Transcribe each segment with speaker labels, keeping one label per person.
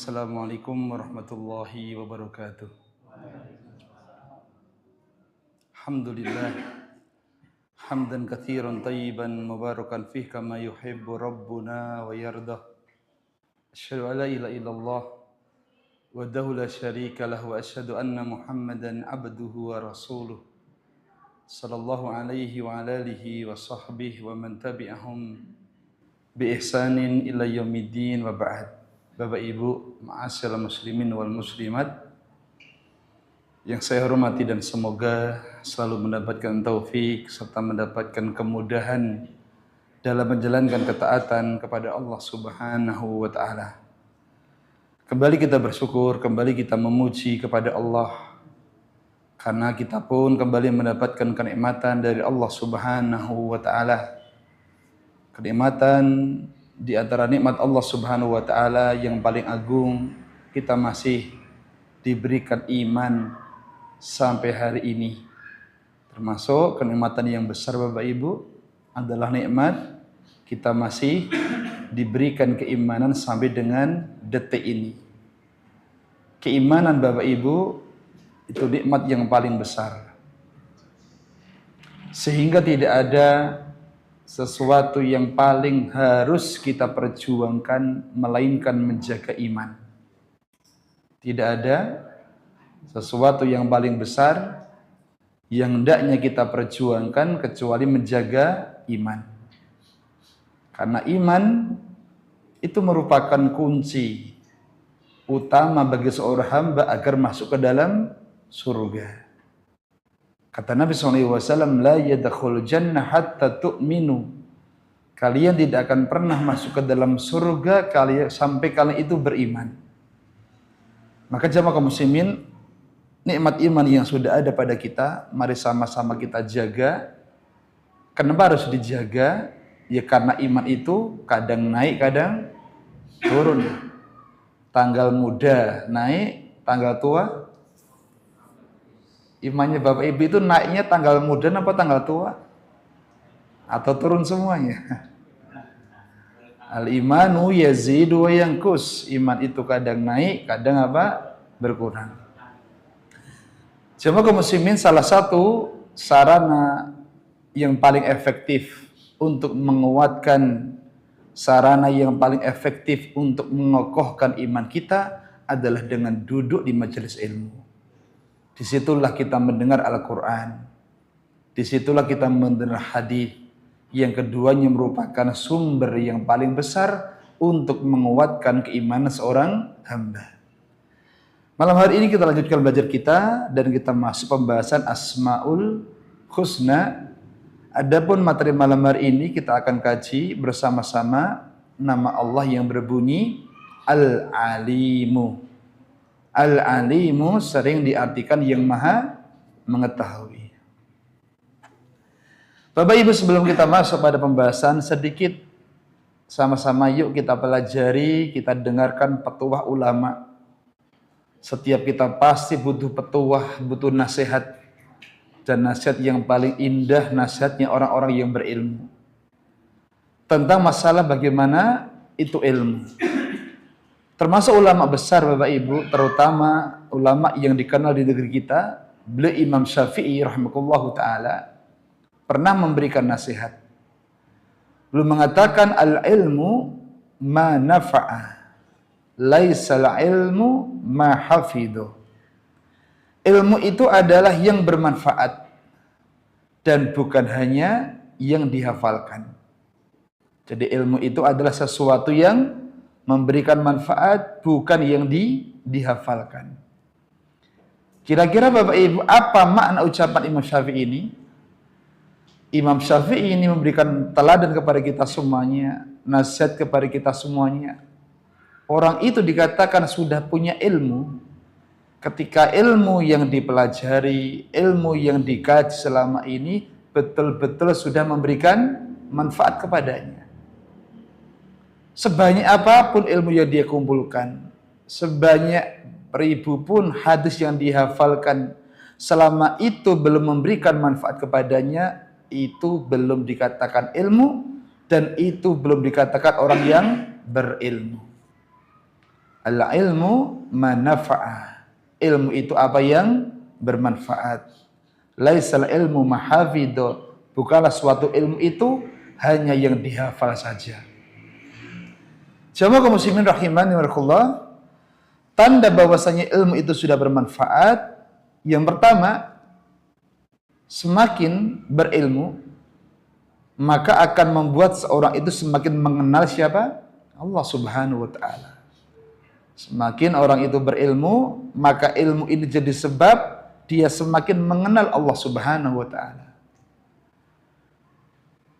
Speaker 1: Assalamualaikum warahmatullahi wabarakatuh. Alhamdulillah hamdan katsiran tayyiban mubarakan fih kama yuhibbu rabbuna wa yardah. Asyhadu an la ilaha illallah wahdahu la syarika lah wa asyhadu anna Muhammadan abduhu wa rasuluh. Sallallahu alaihi wa ala alihi wa sahbihi wa man tabi'ahum bi ihsanin ila yaumiddin wa ba'd. Bapak Ibu, ma'asyiral muslimin wal muslimat yang saya hormati dan semoga selalu mendapatkan taufik serta mendapatkan kemudahan dalam menjalankan ketaatan kepada Allah Subhanahu wa taala. Kembali kita bersyukur, kembali kita memuji kepada Allah karena kita pun kembali mendapatkan kenikmatan dari Allah Subhanahu wa taala. Kenikmatan di antara nikmat Allah Subhanahu wa taala yang paling agung, kita masih diberikan iman sampai hari ini. Termasuk kenikmatan yang besar Bapak Ibu adalah nikmat kita masih diberikan keimanan sampai dengan detik ini. Keimanan Bapak Ibu itu nikmat yang paling besar. Sehingga tidak ada sesuatu yang paling harus kita perjuangkan melainkan menjaga iman. Tidak ada sesuatu yang paling besar yang hendaknya kita perjuangkan kecuali menjaga iman. Karena iman itu merupakan kunci utama bagi seorang hamba agar masuk ke dalam surga. Kata Nabi SAW, la yadkhul jannah hatta tu'minu. Kalian tidak akan pernah masuk ke dalam surga sampai kalian itu beriman. Maka jamaah kaum muslimin, nikmat iman yang sudah ada pada kita, mari sama-sama kita jaga. Kenapa harus dijaga? Ya karena iman itu kadang naik, kadang turun. Tanggal muda naik, tanggal tua. Imannya Bapak Ibu itu naiknya tanggal muda apa tanggal tua? Atau turun semuanya? Al-imanu yazidu wa yanqus. Iman itu kadang naik, kadang apa? Berkurang. Jemaah kaum muslimin, salah satu sarana yang paling efektif untuk menguatkan, sarana yang paling efektif untuk mengokohkan iman kita adalah dengan duduk di majelis ilmu. Disitulah kita mendengar Al-Quran. Disitulah kita mendengar hadis. Yang keduanya merupakan sumber yang paling besar untuk menguatkan keimanan seorang hamba. Malam hari ini kita lanjutkan belajar kita dan kita masuk pembahasan Asmaul Husna. Adapun materi malam hari ini kita akan kaji bersama-sama nama Allah yang berbunyi Al-Alimu. Al-Alimu sering diartikan yang maha mengetahui. Bapak Ibu, sebelum kita masuk pada pembahasan, sedikit sama-sama yuk kita pelajari, kita dengarkan petuah ulama. Setiap kita pasti butuh petuah, butuh nasihat. Dan nasihat yang paling indah, nasihatnya orang-orang yang berilmu. Tentang masalah bagaimana itu ilmu. Termasuk ulama besar Bapak Ibu, terutama ulama yang dikenal di negeri kita, beliau Imam Syafi'i rahimahullahu ta'ala, pernah memberikan nasihat. Beliau mengatakan, al-ilmu ma nafa'a, laisal ilmu ma hafidhu. Ilmu itu adalah yang bermanfaat, dan bukan hanya yang dihafalkan. Jadi ilmu itu adalah sesuatu yang memberikan manfaat, bukan yang dihafalkan. Kira-kira Bapak Ibu, apa makna ucapan Imam Syafi'i ini? Imam Syafi'i ini memberikan teladan kepada kita semuanya, nasihat kepada kita semuanya. Orang itu dikatakan sudah punya ilmu ketika ilmu yang dipelajari, ilmu yang dikaji selama ini betul-betul sudah memberikan manfaat kepadanya. Sebanyak apapun ilmu yang dia kumpulkan, sebanyak ribu pun hadis yang dihafalkan, selama itu belum memberikan manfaat kepadanya, itu belum dikatakan ilmu, dan itu belum dikatakan orang yang berilmu. Al-ilmu manafa'ah. Ilmu itu apa yang bermanfaat. Laisal ilmu mahafidho. Bukanlah suatu ilmu itu hanya yang dihafal saja. Jamaah kaum muslimin rahimani wa rahimakumullah, tanda bahwasanya ilmu itu sudah bermanfaat, yang pertama, semakin berilmu maka akan membuat seorang itu semakin mengenal siapa? Allah Subhanahu wa taala. Semakin orang itu berilmu, maka ilmu ini jadi sebab dia semakin mengenal Allah Subhanahu wa taala.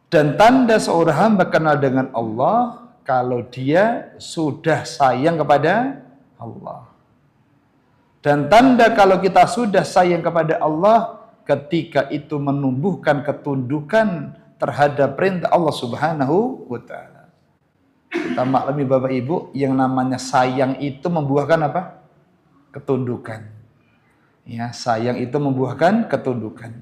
Speaker 1: Dan tanda seorang hamba kenal dengan Allah kalau dia sudah sayang kepada Allah. Dan tanda kalau kita sudah sayang kepada Allah ketika itu menumbuhkan ketundukan terhadap perintah Allah Subhanahu wa taala. Kita maklumi Bapak Ibu, yang namanya sayang itu membuahkan apa? Ketundukan. Ya, sayang itu membuahkan ketundukan.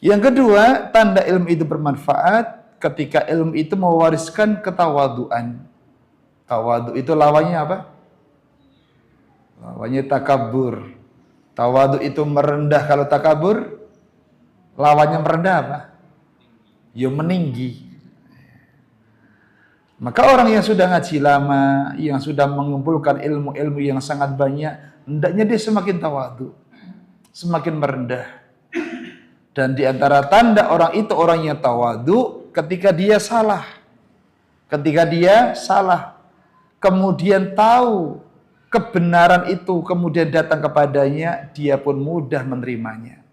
Speaker 1: Yang kedua, tanda ilmu itu bermanfaat ketika ilmu itu mewariskan ketawaduan. Tawadu itu lawannya apa? Lawannya takabur. Tawadu itu merendah, kalau takabur lawannya merendah apa? Ya meninggi. Maka orang yang sudah ngaji lama, yang sudah mengumpulkan ilmu-ilmu yang sangat banyak, hendaknya dia semakin tawadu, semakin merendah. Dan di antara tanda orang itu orang yang tawadu ketika dia salah. Ketika dia salah, kemudian tahu kebenaran itu kemudian datang kepadanya, dia pun mudah menerimanya.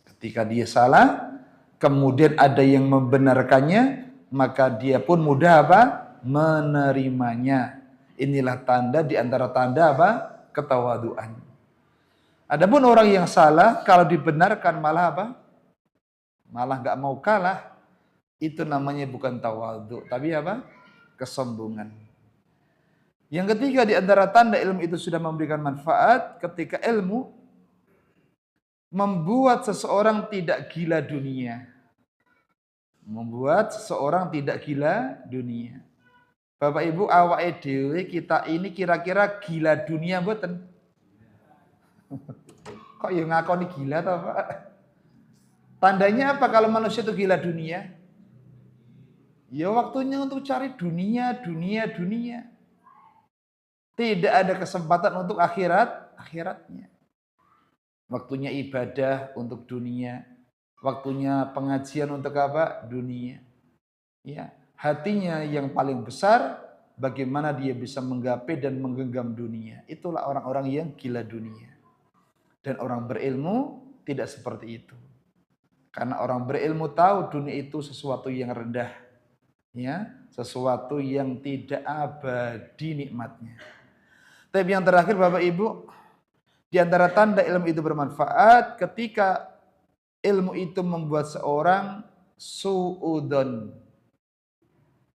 Speaker 1: Ketika dia salah, kemudian ada yang membenarkannya, maka dia pun mudah apa? Menerimanya. Inilah tanda di antara tanda apa? Ketawaduan. Adapun orang yang salah, kalau dibenarkan malah apa? Malah nggak mau kalah. Itu namanya bukan tawadu, tapi apa? Kesombongan. Yang ketiga di antara tanda ilmu itu sudah memberikan manfaat ketika ilmu membuat seseorang tidak gila dunia. Membuat seseorang tidak gila dunia. Bapak Ibu, awake dhewe kita ini kira-kira gila dunia mboten? Kok ya ngakoni gila toh, Pak? Tandanya apa kalau manusia itu gila dunia? Ya waktunya untuk cari dunia. Tidak ada kesempatan untuk akhiratnya. Waktunya ibadah untuk dunia. Waktunya pengajian untuk apa? Dunia. Ya, hatinya yang paling besar bagaimana dia bisa menggapai dan menggenggam dunia. Itulah orang-orang yang gila dunia. Dan orang berilmu tidak seperti itu. Karena orang berilmu tahu dunia itu sesuatu yang rendah. Ya, sesuatu yang tidak abadi nikmatnya. Tapi yang terakhir Bapak Ibu, di antara tanda ilmu itu bermanfaat ketika ilmu itu membuat seorang su'udon,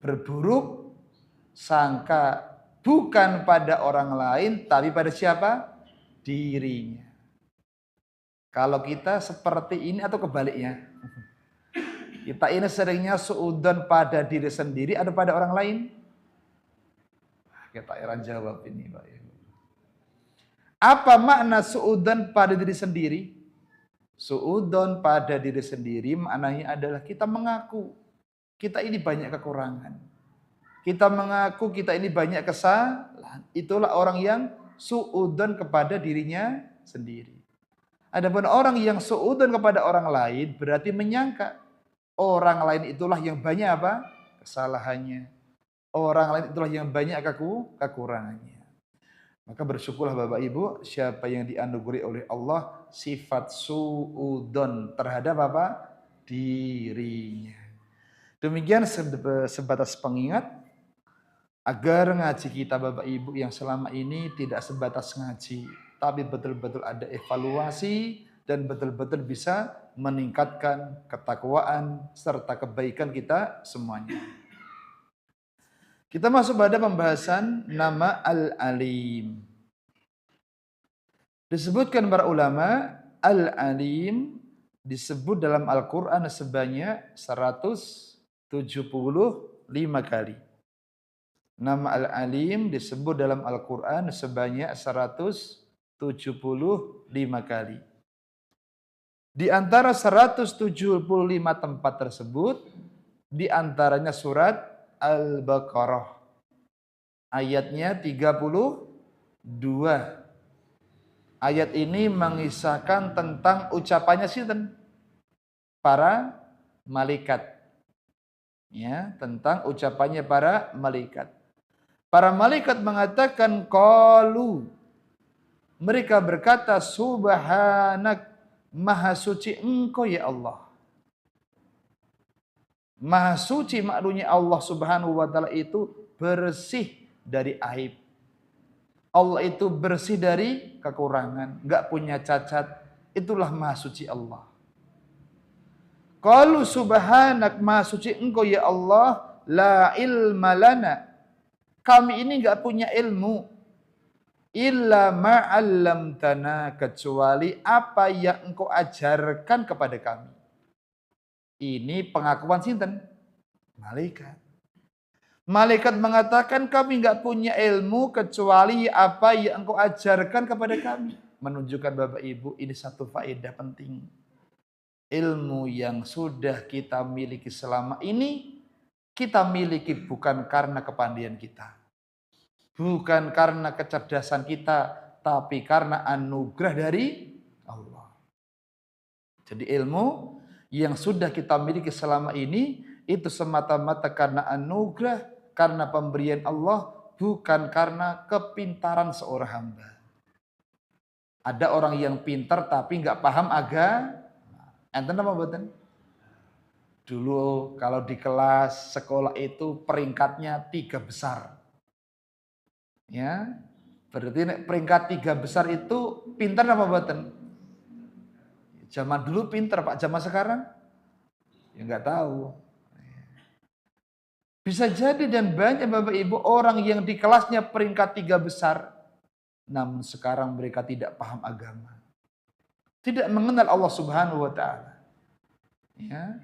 Speaker 1: berburuk sangka bukan pada orang lain tapi pada siapa? Dirinya. Kalau kita seperti ini atau kebaliknya, kita ini seringnya su'udon pada diri sendiri atau pada orang lain? Kita heran jawab ini Pak. Apa makna su'udon pada diri sendiri? Su'udon pada diri sendiri maknanya adalah kita mengaku kita ini banyak kekurangan. Kita mengaku kita ini banyak kesalahan. Itulah orang yang su'udon kepada dirinya sendiri. Adapun orang yang su'udon kepada orang lain berarti menyangka orang lain itulah yang banyak apa? Kesalahannya. Orang lain itulah yang banyak kekurangannya. Maka bersyukurlah Bapak Ibu, siapa yang dianugerahi oleh Allah sifat su'udon terhadap apa? Dirinya. Demikian sebatas pengingat agar ngaji kita Bapak Ibu yang selama ini tidak sebatas ngaji, tapi betul-betul ada evaluasi dan betul-betul bisa meningkatkan ketakwaan serta kebaikan kita semuanya. Kita masuk pada pembahasan nama Al-Alim. Disebutkan para ulama, Al-Alim disebut dalam Al-Quran sebanyak 175 kali. Nama Al-Alim disebut dalam Al-Quran sebanyak 175 kali. Di antara 175 tempat tersebut, di antaranya surat Al-Baqarah. Ayatnya 32. Ayat ini mengisahkan tentang ucapannya sinten? Para malaikat. Ya, tentang ucapannya para malaikat. Para malaikat mengatakan qalu. Mereka berkata subhanak, maha suci engkau ya Allah. Maha suci maknanya Allah Subhanahu wa taala itu bersih dari aib. Allah itu bersih dari kekurangan, enggak punya cacat. Itulah maha suci Allah. Qalu subhanak, maha suci engkau ya Allah, la ilma lana. Kami ini enggak punya ilmu. Illa ma'allamtana, kecuali apa yang engkau ajarkan kepada kami. Ini pengakuan sinten? Malaikat. Malaikat mengatakan kami enggak punya ilmu kecuali apa yang engkau ajarkan kepada kami. Menunjukkan Bapak Ibu ini satu faedah penting. Ilmu yang sudah kita miliki selama ini, kita miliki bukan karena kepandaian kita. Bukan karena kecerdasan kita, tapi karena anugerah dari Allah. Jadi ilmu yang sudah kita miliki selama ini, itu semata-mata karena anugerah, karena pemberian Allah, bukan karena kepintaran seorang hamba. Ada orang yang pintar tapi nggak paham agama. Enten apa mboten? Dulu kalau di kelas sekolah itu peringkatnya 3 besar. Ya, berarti peringkat 3 besar itu pintar apa mboten? Zaman dulu pintar Pak, zaman sekarang ya nggak tahu. Bisa jadi dan banyak Bapak Ibu orang yang di kelasnya peringkat 3 besar, namun sekarang mereka tidak paham agama. Tidak mengenal Allah Subhanahu wa taala. Ya.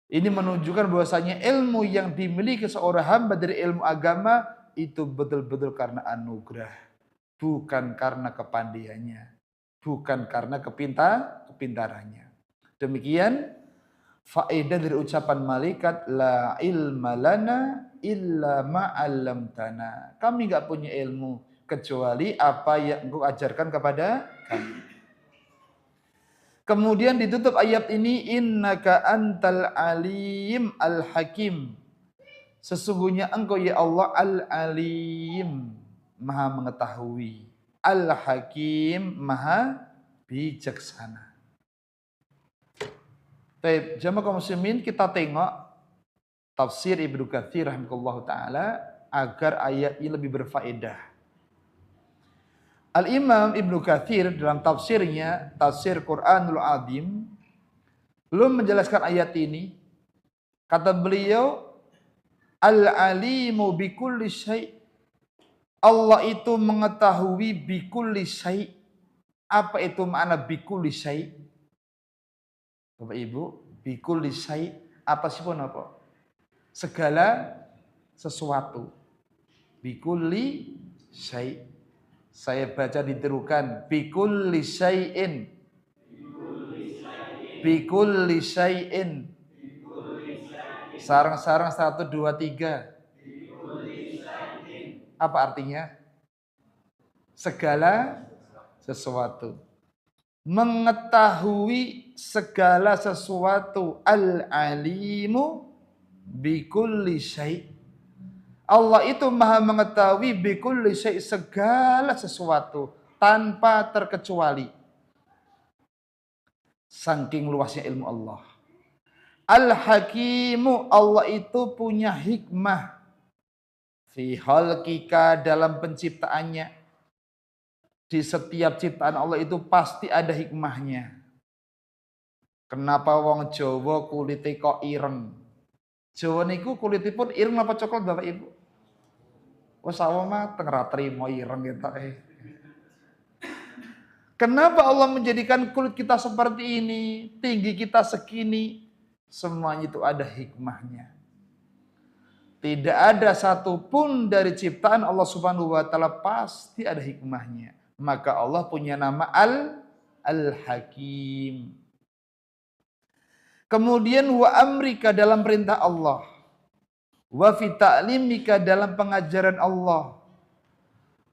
Speaker 1: Ini menunjukkan bahwasanya ilmu yang dimiliki seorang hamba dari ilmu agama itu betul-betul karena anugerah, bukan karena kepandaiannya, bukan karena kepintarannya. Demikian faedah dari ucapan malaikat, la ilma lana illa ma'allamtana. Kami enggak punya ilmu kecuali apa yang engkau ajarkan kepada kami. Kemudian ditutup ayat ini, innaka antal alim al hakim. Sesungguhnya engkau ya Allah al-alim, maha mengetahui. Al-hakim, maha bijaksana. Baik, jamaah kaum muslimin, kita tengok tafsir Ibnu Katsir rahimahullahu taala agar ayat ini lebih berfaedah. Al-Imam Ibnu Katsir dalam tafsirnya, tafsir Quranul Azim, belum menjelaskan ayat ini. Kata beliau, Al-alimu bikulli syai'. Allah itu mengetahui bikulli syai'. Apa itu makna bikulli syai'? Bapak Ibu, bikulli syai' apa sih pun apa? Segala sesuatu. Bikulli syai'. Saya baca ditirukan, bikulli syai'in. Bikulli syai'in. Sarang-sarang 1, 2, 3. Apa artinya? Segala sesuatu. Mengetahui segala sesuatu. Al-alimu bikulli syai'. Allah itu maha mengetahui bikulli syai', segala sesuatu tanpa terkecuali. Saking luasnya ilmu Allah. Al-Hakimu, Allah itu punya hikmah. Fi khalqika, dalam penciptaannya. Di setiap ciptaan Allah itu pasti ada hikmahnya. Kenapa wong Jawa kulitnya kok ireng? Jawa niku kulitipun ireng apa coklat Bapak Ibu? Wes awak mah teng ra trimo ireng kita. Kenapa Allah menjadikan kulit kita seperti ini, tinggi kita segini? Semuanya itu ada hikmahnya. Tidak ada satupun dari ciptaan Allah Subhanahu wa taala pasti ada hikmahnya. Maka Allah punya nama Al-Hakim. Kemudian wa amrika dalam perintah Allah. Wa fi ta'limika dalam pengajaran Allah.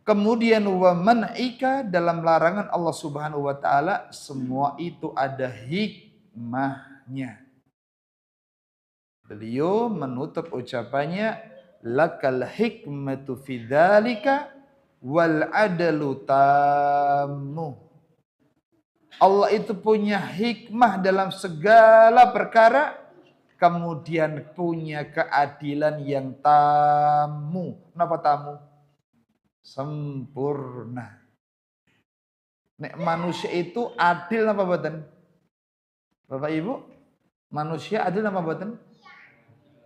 Speaker 1: Kemudian wa man'ika dalam larangan Allah Subhanahu wa taala, semua itu ada hikmahnya. Beliau menutup ucapannya, lakal hikmatu fi dzalika wal adalu tammu. Allah itu punya hikmah dalam segala perkara, kemudian punya keadilan yang tamu. Kenapa tamu? Sempurna. Nek manusia itu adil apa boten? Bapak Ibu, manusia adil apa boten?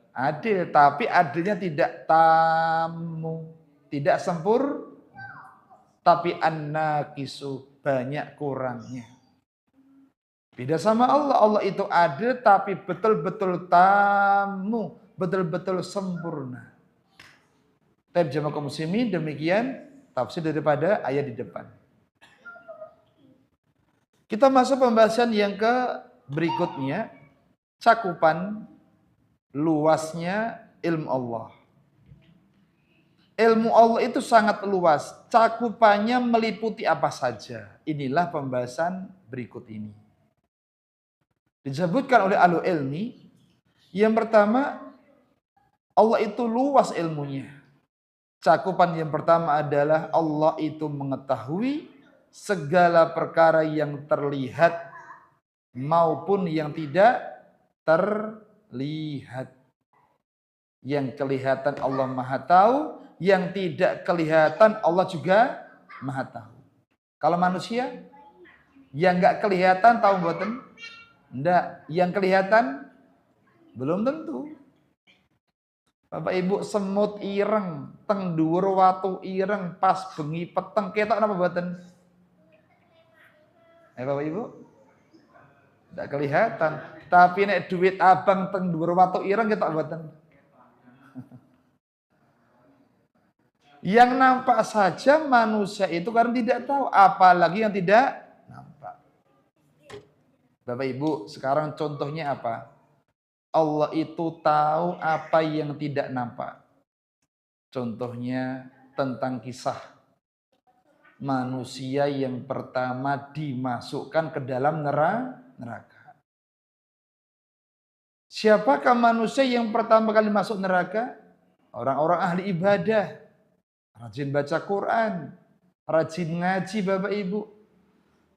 Speaker 1: Adil, tapi adilnya tidak tamu, tidak sempurna, tapi an-naqisu, banyak kurangnya. Beda sama Allah, Allah itu adil tapi betul-betul tamu, betul-betul sempurna. Tapi jamaah kaum muslimin, demikian tafsir daripada ayat di depan. Kita masuk pembahasan yang ke berikutnya, cakupan luasnya ilmu Allah. Ilmu Allah itu sangat luas, cakupannya meliputi apa saja. Inilah pembahasan berikut ini. Disebutkan oleh ahlu ilmi, yang pertama, Allah itu luas ilmunya. Cakupan yang pertama adalah Allah itu mengetahui segala perkara yang terlihat maupun yang tidak terlihat. Yang kelihatan Allah Maha Tahu, yang tidak kelihatan Allah juga Maha Tahu. Kalau manusia yang enggak kelihatan tahu mboten? Enggak, yang kelihatan belum tentu. Bapak Ibu, semut ireng teng dhuwur watu ireng pas bengi peteng ketok napa mboten? Bapak Ibu? Enggak kelihatan. Tapi nek duit abang teng dhuwur watu ireng ketok mboten? Yang nampak saja manusia itu karena tidak tahu, apalagi yang tidak nampak. Bapak Ibu, sekarang contohnya apa? Allah itu tahu apa yang tidak nampak. Contohnya tentang kisah manusia yang pertama dimasukkan ke dalam neraka. Siapakah manusia yang pertama kali masuk neraka? Orang-orang ahli ibadah, rajin baca Quran, rajin ngaji Bapak Ibu.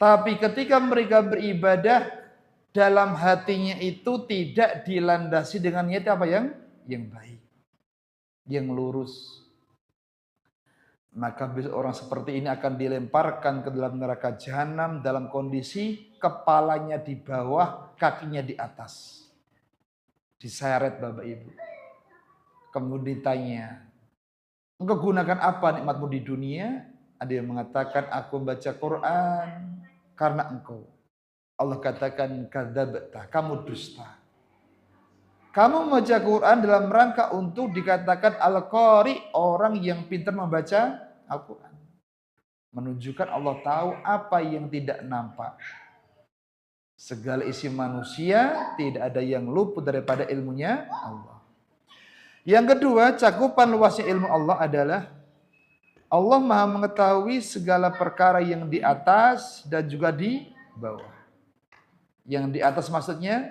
Speaker 1: Tapi ketika mereka beribadah, dalam hatinya itu tidak dilandasi dengan niat apa yang baik, yang lurus. Maka orang seperti ini akan dilemparkan ke dalam neraka jahanam dalam kondisi kepalanya di bawah, kakinya di atas. Diseret Bapak Ibu. Kemudian ditanya, engkau gunakan apa nikmatmu di dunia? Ada yang mengatakan, aku membaca Quran karena engkau. Allah katakan, kadzabta, kamu dusta. Kamu membaca Quran dalam rangka untuk dikatakan al-qari, orang yang pintar membaca Al-Quran. Menunjukkan Allah tahu apa yang tidak nampak. Segala isi manusia tidak ada yang luput daripada ilmunya Allah. Yang kedua, cakupan luasnya ilmu Allah adalah Allah Maha mengetahui segala perkara yang di atas dan juga di bawah. Yang di atas maksudnya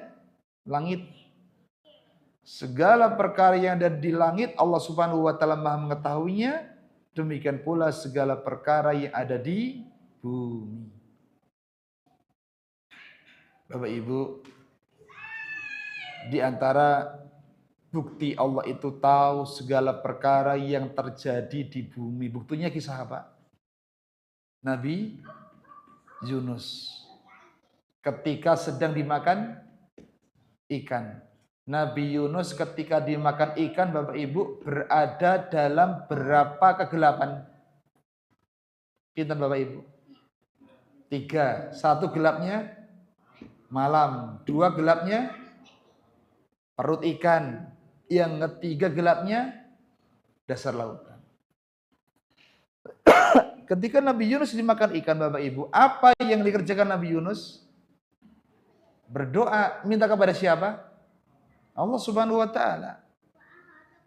Speaker 1: langit. Segala perkara yang ada di langit Allah Subhanahu wa taala Maha mengetahuinya. Demikian pula segala perkara yang ada di bumi. Bapak Ibu, di antara bukti Allah itu tahu segala perkara yang terjadi di bumi. Buktinya kisah apa? Nabi Yunus ketika sedang dimakan ikan. Nabi Yunus ketika dimakan ikan, Bapak Ibu, berada dalam berapa kegelapan? Pinten Bapak Ibu? 3. 1 gelapnya malam, 2 gelapnya perut ikan, Yang ketiga gelapnya dasar lautan. Ketika Nabi Yunus dimakan ikan, Bapak Ibu, apa yang dikerjakan Nabi Yunus? Berdoa, minta kepada siapa? Allah Subhanahu wa taala.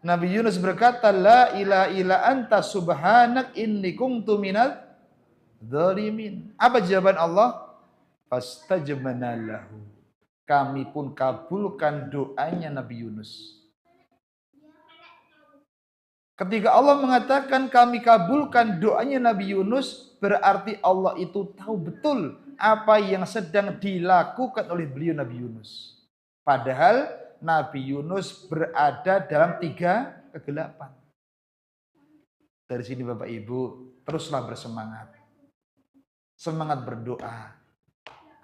Speaker 1: Nabi Yunus berkata, la ilaha illa anta subhanak inni kuntu minadz dzalimin. Apa jawaban Allah? Fastajabna lahu. Kami pun kabulkan doanya Nabi Yunus. Ketika Allah mengatakan kami kabulkan doanya Nabi Yunus, berarti Allah itu tahu betul apa yang sedang dilakukan oleh beliau Nabi Yunus. Padahal Nabi Yunus berada dalam 3 kegelapan. Dari sini Bapak Ibu, teruslah bersemangat. Semangat berdoa.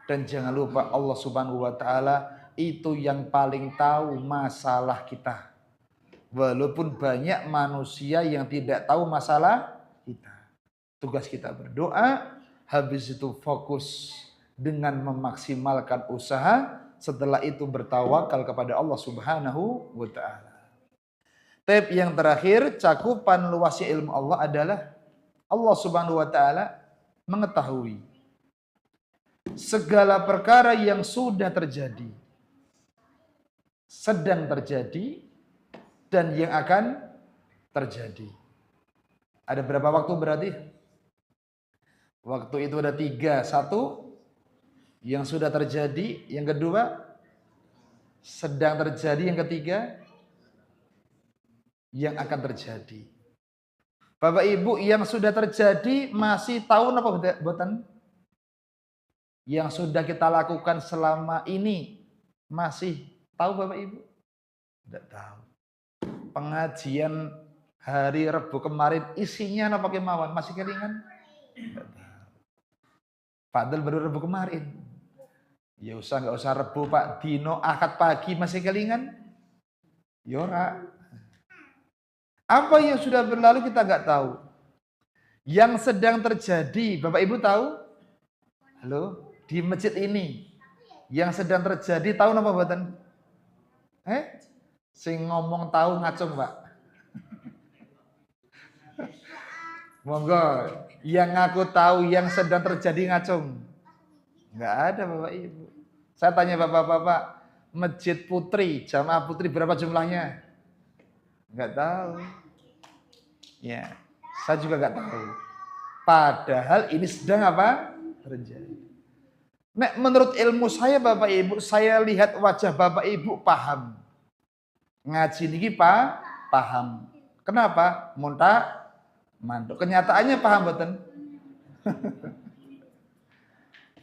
Speaker 1: Dan jangan lupa Allah Subhanahu wa taala itu yang paling tahu masalah kita. Walaupun banyak manusia yang tidak tahu masalah kita. Tugas kita berdoa, habis itu fokus dengan memaksimalkan usaha, setelah itu bertawakal kepada Allah Subhanahu wa taala. Tab yang terakhir, cakupan luasnya ilmu Allah adalah Allah Subhanahu wa taala mengetahui segala perkara yang sudah terjadi, sedang terjadi, dan yang akan terjadi. Ada berapa waktu berarti? Waktu itu ada 3. 1, yang sudah terjadi. Yang kedua, sedang terjadi. Yang ketiga, yang akan terjadi. Bapak Ibu, yang sudah terjadi masih tahun apa buatan? Yang sudah kita lakukan selama ini masih tahu Bapak Ibu? Tidak tahu. Pengajian hari Rabu kemarin isinya apa kemauan? Masih kelingan? Padahal baru Rabu kemarin. Ya nggak usah Rabu Pak, dino Ahad pagi masih kelingan? Yora. Apa yang sudah berlalu kita nggak tahu. Yang sedang terjadi, Bapak Ibu tahu? Halo, di masjid ini yang sedang terjadi tahu apa buatan? Sing ngomong tahu ngacung Pak. Monggo, yang ngaku tahu yang sedang terjadi ngacung. Enggak ada Bapak Ibu. Saya tanya Bapak-bapak, Masjid Putri, Jamaah Putri berapa jumlahnya? Enggak tahu. Ya, saya juga enggak tahu. Padahal ini sedang apa? Terjadi. Nek menurut ilmu saya Bapak Ibu, saya lihat wajah Bapak Ibu paham. Ngaji niki paham. Kenapa? Monta manduk. Kenyataannya paham betul.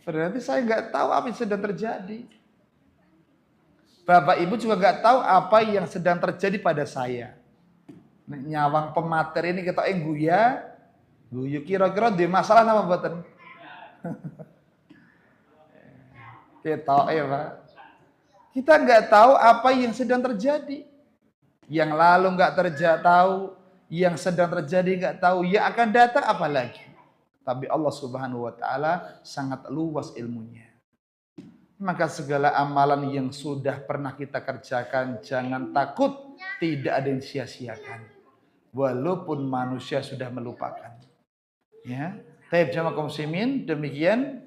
Speaker 1: Berarti saya nggak tahu apa yang sedang terjadi. Bapak Ibu juga nggak tahu apa yang sedang terjadi pada saya. Nyawang pemateri ini kita guyu kira-kira di masalah apa betul? Kita Pak. Kita nggak tahu apa yang sedang terjadi. Yang lalu nggak tahu, yang sedang terjadi nggak tahu, yang akan datang apalagi. Tapi Allah Subhanahu wa taala sangat luas ilmunya. Maka segala amalan yang sudah pernah kita kerjakan, jangan takut tidak ada yang sia-siakan. Walaupun manusia sudah melupakan. Ya. Taib jamaah kaum muslimin, demikian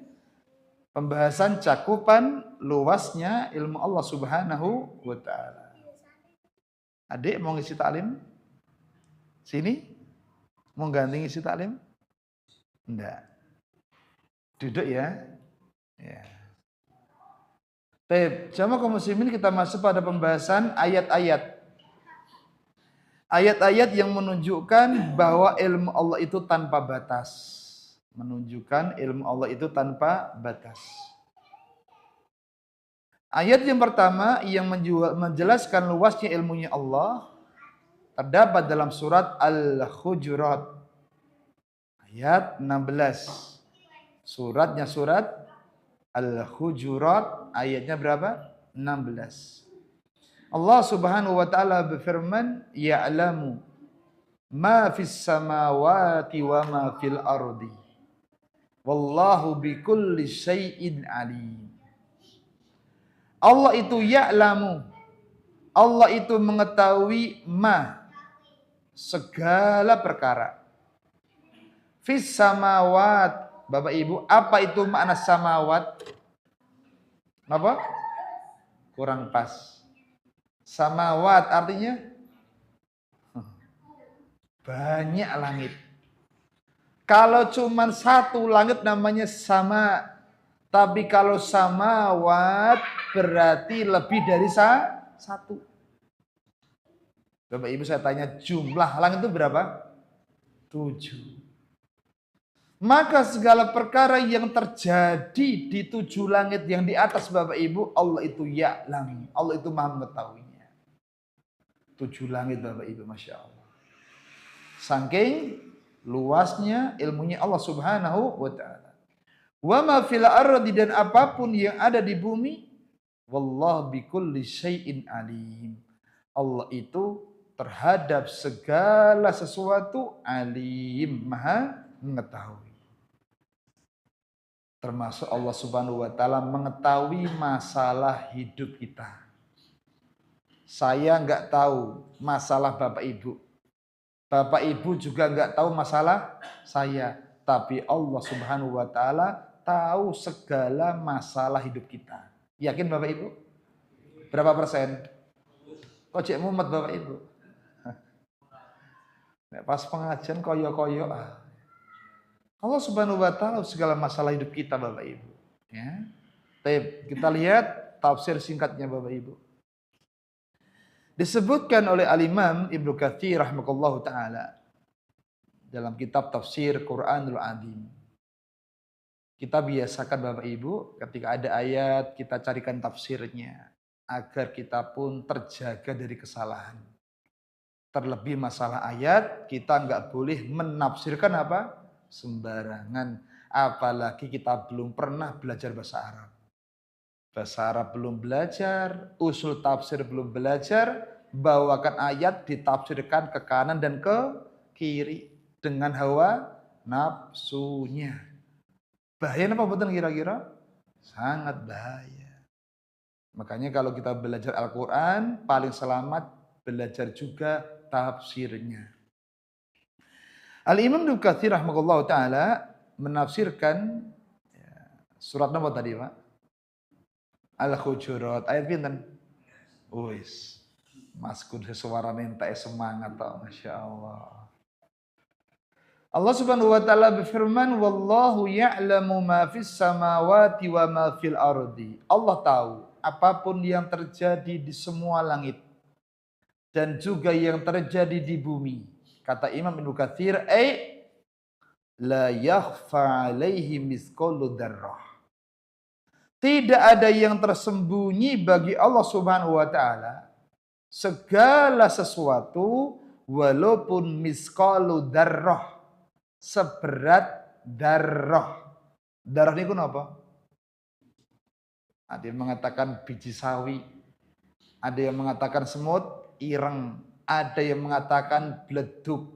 Speaker 1: pembahasan cakupan luasnya ilmu Allah Subhanahu wa taala. Adik mau ngisi taklim? Sini? Mau ganti ngisi taklim? Enggak. Duduk ya. Ya. Baik, jamaah kaum muslimin, kita masuk pada pembahasan ayat-ayat. Ayat-ayat yang menunjukkan bahwa ilmu Allah itu tanpa batas. Menunjukkan ilmu Allah itu tanpa batas. Ayat yang pertama yang menjelaskan luasnya ilmunya Allah terdapat dalam surat Al-Hujurat ayat 16. Suratnya surat Al-Hujurat ayatnya berapa? 16. Allah Subhanahu wa taala berfirman, "Ya'lamu ma fis samawati wa ma fil ardi. Wallahu bikulli syai'in alim." Allah itu ya'lamu, Allah itu mengetahui segala perkara. Fis samawat. Bapak Ibu, apa itu makna samawat? Apa? Kurang pas. Samawat artinya banyak langit. Kalau cuma satu langit namanya sama. Tapi kalau samawat berarti lebih dari satu. Bapak Ibu saya tanya jumlah langit itu berapa? 7. Maka segala perkara yang terjadi di 7 langit yang di atas Bapak Ibu, Allah itu ya'lam. Allah itu maha mengetahuinya. 7 langit Bapak Ibu, Masya Allah. Saking luasnya ilmunya Allah Subhanahu wa ta'ala. Wa ma fil ardi, dan apapun yang ada di bumi, wallahu bikulli syai'in alim. Allah itu terhadap segala sesuatu alim, maha mengetahui. Termasuk Allah Subhanahu wa ta'ala mengetahui masalah hidup kita. Saya nggak tahu masalah Bapak Ibu. Bapak Ibu juga nggak tahu masalah saya. Tapi Allah Subhanahu wa ta'ala tahu segala masalah hidup kita. Yakin Bapak Ibu? Berapa persen? Kok cek mumet Bapak Ibu? Pas pengajian koyo-koyo. Allah Subhanahu wa ta'ala segala masalah hidup kita Bapak Ibu. Ya. Kita lihat tafsir singkatnya Bapak Ibu. Disebutkan oleh Al-Imam Ibnu Katsir rahimahullahu ta'ala dalam kitab tafsir Quranul Azim. Kita biasakan Bapak Ibu ketika ada ayat kita carikan tafsirnya agar kita pun terjaga dari kesalahan. Terlebih masalah ayat kita nggak boleh menafsirkan apa? Sembarangan, apalagi kita belum pernah belajar bahasa Arab. Bahasa Arab belum belajar, usul tafsir belum belajar, bawakan ayat ditafsirkan ke kanan dan ke kiri dengan hawa nafsunya. Bahaya apa betul kira-kira? Sangat bahaya. Makanya kalau kita belajar Al-Quran, paling selamat belajar juga tafsirnya. Al-Imam Ibnu Katsir rahimahullahu ta'ala menafsirkan surat apa tadi Pak? Al-Hujurat ayat pinten? Wis. Mas kun sesuara minta semangat toh, Masya Allah. Allah Subhanahu wa ta'ala berfirman, wallahu ya'lamu ma fis samawati wa ma fil ardi. Allah tahu apapun yang terjadi di semua langit dan juga yang terjadi di bumi. Kata Imam Ibnu Katsir, la yakhfa alaihi misqalu dzarrah. Tidak ada yang tersembunyi bagi Allah Subhanahu wa ta'ala segala sesuatu walaupun misqalu dzarrah, seberat darah. Darah ini apa? Ada yang mengatakan biji sawi, ada yang mengatakan semut ireng, ada yang mengatakan bleduk.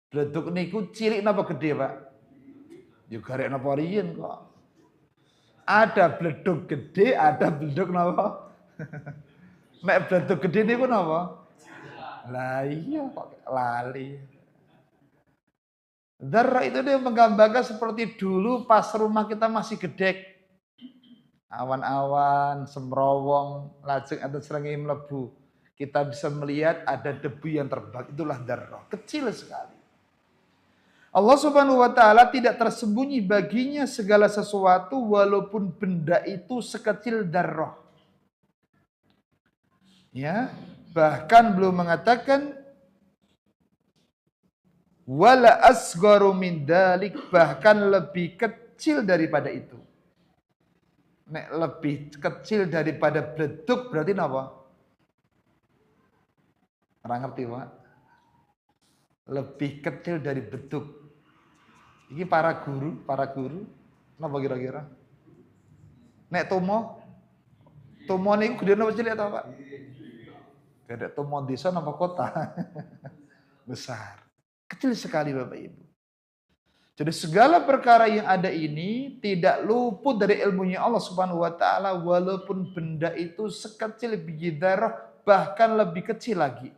Speaker 1: Bleduk niku cilik napa gede, Pak? Ya garek napa riyen kok. Ada bleduk gede, ada bleduk napa? Nek bleduk gede niku napa? Lah iya kok lali. Dzarrah itu dia menggambarkan seperti dulu pas rumah kita masih gedek. Awan-awan, semrowong, lajeng atau srengenge mlebu. Kita bisa melihat ada debu yang terbang. Itulah dzarrah. Kecil sekali. Allah Subhanahu wa ta'ala tidak tersembunyi baginya segala sesuatu walaupun benda itu sekecil dzarrah. Ya, bahkan belum mengatakan wala asgharu min dalik, bahkan lebih kecil daripada itu. Nek lebih kecil daripada bleduk berarti apa? Orang ngerti Pak? Lebih kecil dari beduk. Ini para guru, apa kira-kira? Nek tomo ini gede apa cilik atau Pak? Gede tomo desa apa kota? Besar. Kecil sekali Bapak Ibu. Jadi segala perkara yang ada ini tidak luput dari ilmunya Allah Subhanahu wa ta'ala walaupun benda itu sekecil biji dzarrah bahkan lebih kecil lagi.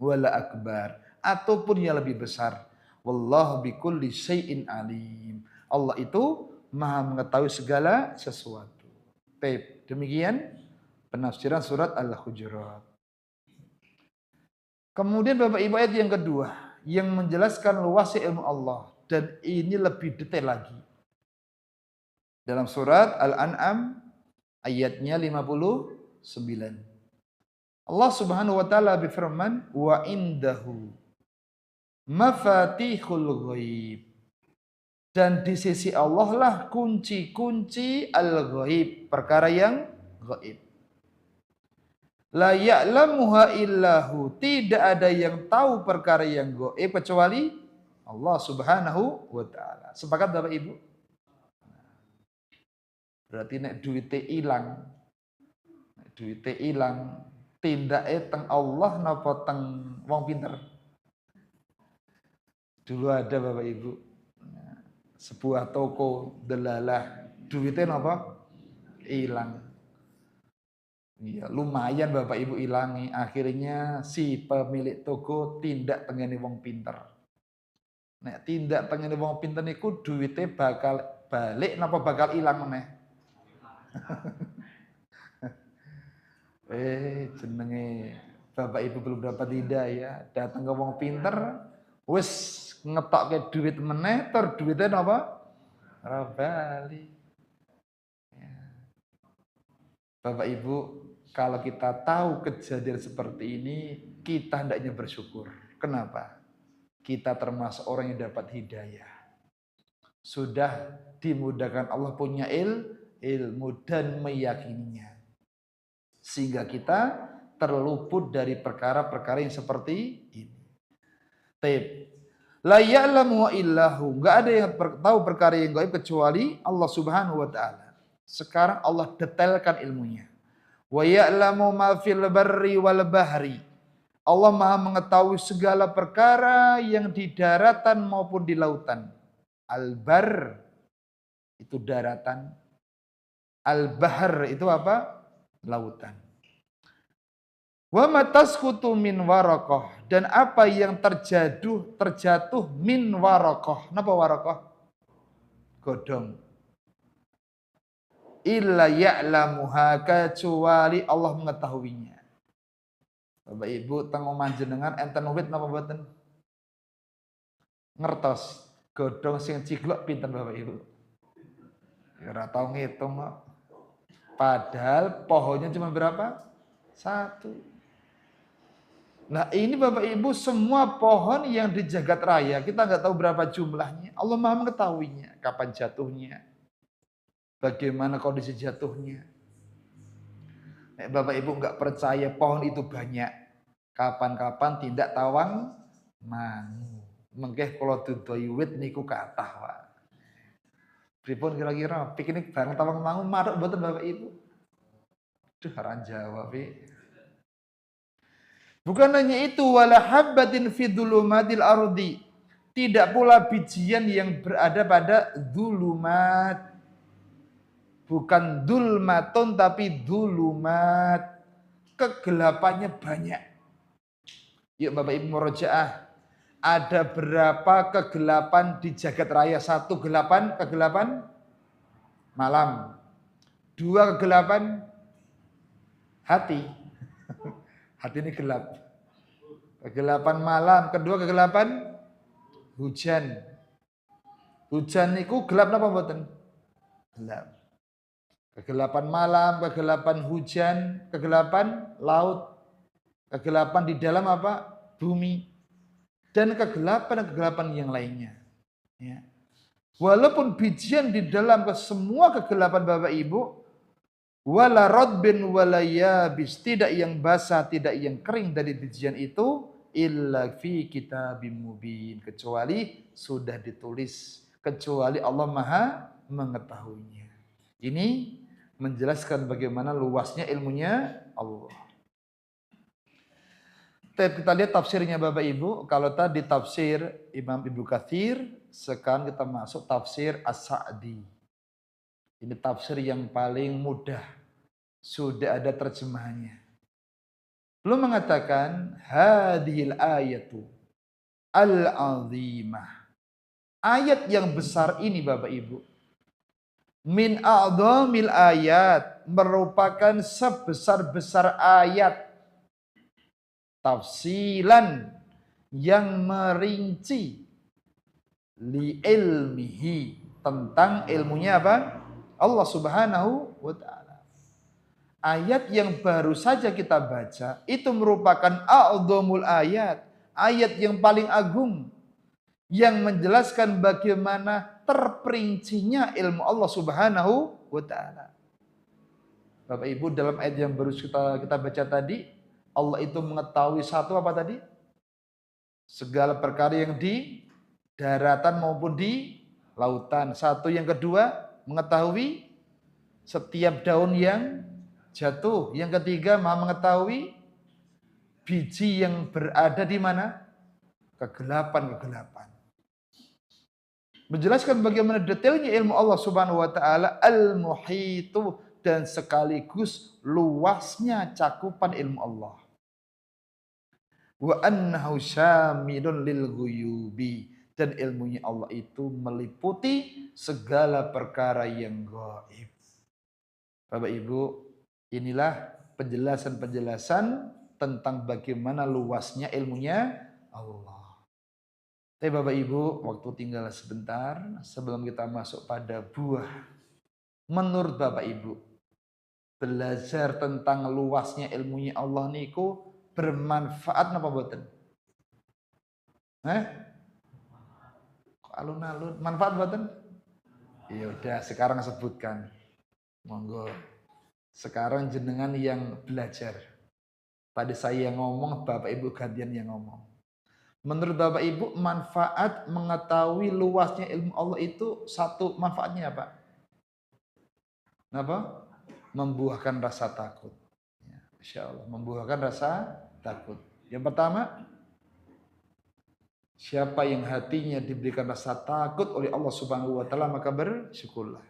Speaker 1: Wala akbar, ataupun yang lebih besar. Wallahu bikulli syai'in alim. Allah itu Maha mengetahui segala sesuatu. Baik, demikian penafsiran surat Al-Hujurat. Kemudian Bapak Ibu ayat yang kedua yang menjelaskan luasnya ilmu Allah dan ini lebih detail lagi. Dalam surat Al-An'am ayatnya 59. Allah Subhanahu wa taala berfirman, "Wa indahu mafatihul ghaib." Dan di sisi Allah lah kunci-kunci al-ghaib, perkara yang ghaib. La ya'lamuha illahu, tidak ada yang tahu perkara yang ghaib kecuali Allah Subhanahu wa taala. Sepakat Bapak Ibu? Berarti nek duite ilang. Nek duite ilang, tindake teng Allah napa teng wong pinter? Dulu ada Bapak Ibu sebuah toko delalah, duitnya napa? Hilang. Iya, lumayan Bapak Ibu ilangi. Akhirnya si pemilik toko tindak tengene wong pinter. Nek tindak tengene wong pinter niku duitnya bakal balik napa bakal ilang meneh? Jenenge Bapak Ibu belum dapat hidayah, datang ke wong pinter, wis ngetokke duit meneh, ter duitnya napa? Ora bali. Ya. Bapak Ibu, kalau kita tahu kejadian seperti ini, kita hendaknya bersyukur. Kenapa? Kita termasuk orang yang dapat hidayah. Sudah dimudahkan Allah punya ilmu dan meyakininya. Sehingga kita terluput dari perkara-perkara yang seperti ini. Taib. La ya'lamu illahu. Enggak ada yang tahu perkara yang gaib kecuali Allah Subhanahu wa taala. Sekarang Allah detailkan ilmunya. Wa ya'lamu ma fil barri wal bahri. Allah Maha mengetahui segala perkara yang di daratan maupun di lautan. Al-bar itu daratan. Al-bahr itu apa? Lautan. Wa matasqutu min waraqah, dan apa yang terjatuh min waraqah. Napa waraqah? Godong. Illa ya'lamuha, kecuali Allah mengetahuinya. Bapak Ibu teng omah jenengan enten wit napa mboten? Ngertos godhong sing ciglok pinten Bapak Ibu? Ya ora tau ngitung kok. Padahal pohonnya cuma berapa? Satu. Nah ini Bapak Ibu semua pohon yang di jagat raya kita nggak tahu berapa jumlahnya. Allah Maha mengetahuinya. Kapan jatuhnya? Bagaimana kondisi jatuhnya? Nek Bapak Ibu nggak percaya pohon itu banyak. Kapan-kapan tindak tawang mangu. Mengkeh kalau dudoi wit niku kathah wae. Pripun kira-kira piknik bareng tawang mangu maruk mboten Bapak Ibu? Duh aran jawab Bukan hanya itu, wala habbatin fi dhulumatil ardi. Tidak pula bijian yang berada pada dhulumat. Bukan dhulmatun tapi dhulumat. Kegelapannya banyak. Yuk Bapak Ibu murojaah. Ada berapa kegelapan di jagat raya? Satu kegelapan malam. Dua kegelapan hati. Hati ini gelap. Kegelapan malam. Kedua kegelapan hujan. Hujan niku gelap napa mboten? Gelap. Kegelapan malam, kegelapan hujan, kegelapan laut. Kegelapan di dalam apa? Bumi. Dan kegelapan yang lainnya. Ya. Walaupun bijian di dalam semua kegelapan Bapak Ibu, wala radbin wala yabis, tidak yang basah, tidak yang kering dari bijian itu, illa fi kitabim mubin, kecuali sudah ditulis, kecuali Allah Maha mengetahuinya. Ini menjelaskan bagaimana luasnya ilmunya Allah. Kita lihat tafsirnya Bapak Ibu. Kalau tadi tafsir Imam Ibnu Katsir, sekarang kita masuk tafsir As-Sa'di. Ini tafsir yang paling mudah. Sudah ada terjemahannya. Beliau mengatakan hadhil ayatu al-azimah. Ayat yang besar ini Bapak Ibu, min a'dhamil ayat, merupakan sebesar-besar ayat, tafsilan yang merinci, li ilmihi, tentang ilmunya apa? Allah Subhanahu wa taala. Ayat yang baru saja kita baca itu merupakan a'dhamul ayat, ayat yang paling agung yang menjelaskan bagaimana terperincinya ilmu Allah Subhanahu wa taala. Bapak Ibu, dalam ayat yang baru kita baca tadi, Allah itu mengetahui satu apa tadi? Segala perkara yang di daratan maupun di lautan. Satu, yang kedua, mengetahui setiap daun yang jatuh. Yang ketiga, Maha mengetahui biji yang berada di mana? Kegelapan-kegelapan. Menjelaskan bagaimana detailnya ilmu Allah Subhanahu wa taala, al-muhitu, dan sekaligus luasnya cakupan ilmu Allah. Wa annahu syamilun lil ghuyubi, dan ilmunya Allah itu meliputi segala perkara yang gaib. Bapak Ibu, inilah penjelasan-penjelasan tentang bagaimana luasnya ilmunya Allah. Tapi Bapak Ibu, waktu tinggal sebentar sebelum kita masuk pada buah. Menurut Bapak Ibu, belajar tentang luasnya ilmunya Allah niku bermanfaat napa mboten? Alun-alun, manfaat mboten? Ya udah, sekarang sebutkan. Monggo. Sekarang jenengan yang belajar. Tadi saya yang ngomong, Bapak Ibu gantian yang ngomong. Menurut Bapak Ibu, manfaat mengetahui luasnya ilmu Allah itu satu manfaatnya apa? Apa? Membuahkan rasa takut. Ya, Masya Allah, membuahkan rasa takut. Yang pertama, siapa yang hatinya diberikan rasa takut oleh Allah Subhanahu wa taala, maka bersyukurlah.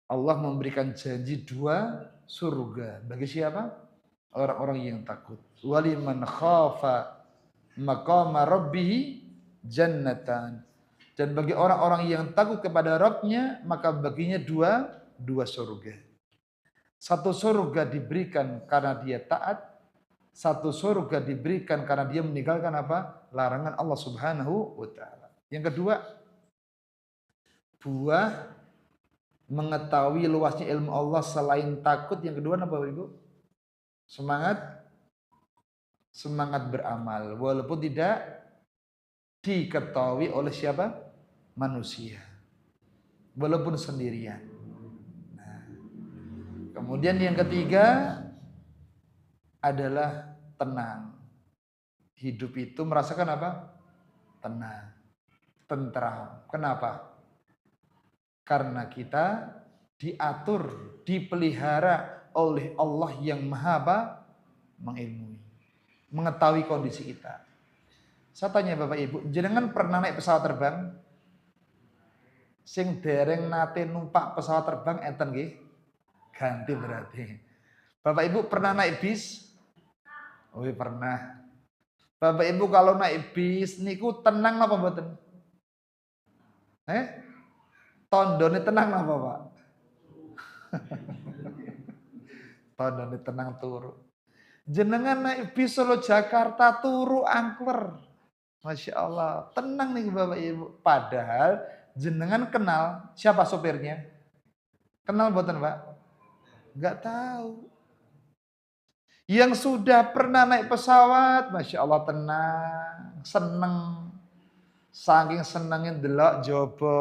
Speaker 1: Allah memberikan janji 2 surga bagi siapa? Orang-orang yang takut. Waliman khafa maqama rabbih jannatan. Dan bagi orang-orang yang takut kepada Rabbnya, maka baginya dua surga. Satu surga diberikan karena dia taat, satu surga diberikan karena dia meninggalkan apa? Larangan Allah Subhanahu wa taala. Yang kedua, buah mengetahui luasnya ilmu Allah selain takut. Yang kedua apa Ibu? Semangat beramal walaupun tidak diketahui oleh siapa? Manusia. Walaupun sendirian. Nah, kemudian yang ketiga adalah tenang. Hidup itu merasakan apa? Tenang, tentram. Kenapa? Karena kita diatur, dipelihara oleh Allah yang maha mengilmui, mengetahui kondisi kita. Saya tanya Bapak Ibu, jenengan pernah naik pesawat terbang? Sing dereng nate numpak pesawat terbang enten nggih? Ganti berarti. Bapak Ibu pernah naik bis? Oh pernah. Bapak Ibu kalau naik bis niku tenang apa mboten? Tondone tenang apa Pak? Tondone tenang turu. Jenengan naik bis Solo Jakarta turu angker. Masya Allah, tenang nih Bapak Ibu. Padahal jenengan kenal siapa sopirnya? Kenal mboten Pak? Enggak tahu. Yang sudah pernah naik pesawat, Masya Allah tenang, seneng. Saking senengin delok jobo,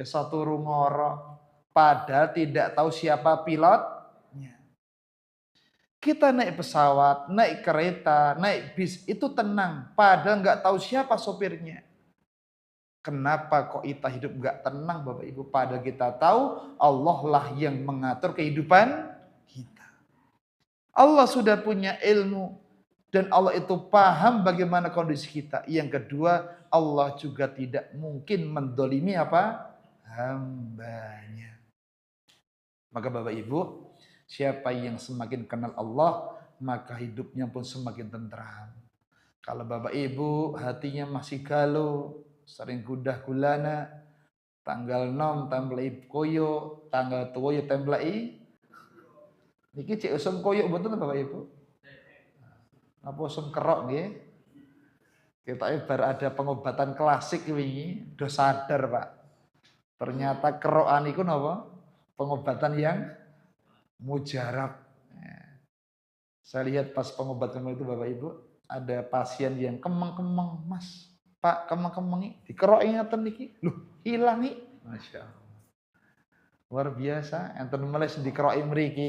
Speaker 1: satu rumoro, padahal tidak tahu siapa pilotnya. Kita naik pesawat, naik kereta, naik bis itu tenang, padahal nggak tahu siapa sopirnya. Kenapa kok kita hidup nggak tenang Bapak Ibu? Padahal kita tahu Allah lah yang mengatur kehidupan kita. Allah sudah punya ilmu dan Allah itu paham bagaimana kondisi kita. Yang kedua, Allah juga tidak mungkin mendolimi apa? Hambanya. Maka Bapak Ibu, siapa yang semakin kenal Allah, maka hidupnya pun semakin tentram. Kalau bapak ibu hatinya masih galau, sering gundah gulana, tanggal 6 templei koyo, tanggal tuwa templei niki cek usum koyo betul bapak ibu? Apa usum kerok nggih? Kita ibarat ada pengobatan klasik wingi, do sadar Pak. Ternyata kerokan itu napa? Pengobatan yang mujarab. Saya lihat pas pengobatan itu Bapak Ibu, ada pasien yang kemeng-kemeng, Mas. Pak, kemeng-kemeng dikeroki ngaten niki. Loh, hilang nih. Masya Allah. Luar biasa, enten meles dikeroki mriki.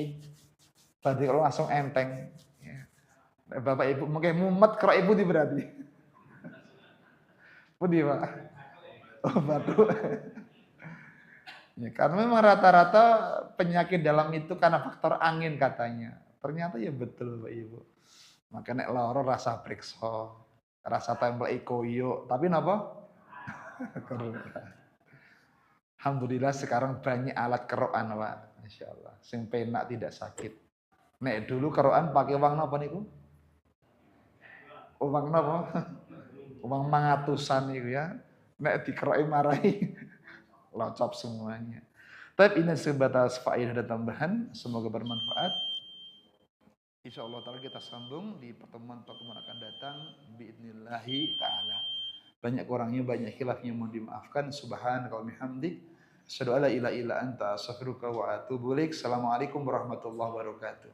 Speaker 1: Berarti kalau langsung enteng. Ya. Bapak Ibu mungkin mumet kerok Ibu di berarti. Pudi Pak. Oh, batu. Ya, karena memang rata-rata penyakit dalam itu karena faktor angin katanya. Ternyata ya betul Pak Ibu. Maka nek loro rasa priksa, rasa tempel koyo, tapi napa? Alhamdulillah sekarang banyak alat kerokan Pak. Masya Allah. Sing penak tidak sakit. Nek dulu kerokan pakai uang napa niku? Uang napa? Uang mangatusan itu ya. Nek dikeroki marahi locop semuanya. Tapi ini sebatas faedah dan tambahan, semoga bermanfaat. Insya Allah ta'ala kita sambung di pertemuan-pertemuan akan datang biidnillahi ta'ala. Banyak kurangnya, banyak khilafnya, mohon dimaafkan. Subhanaka wa bihamdik, asyhadu alla ilaha illa anta, astaghfiruka wa atubu ilaik. Assalamualaikum warahmatullahi wabarakatuh.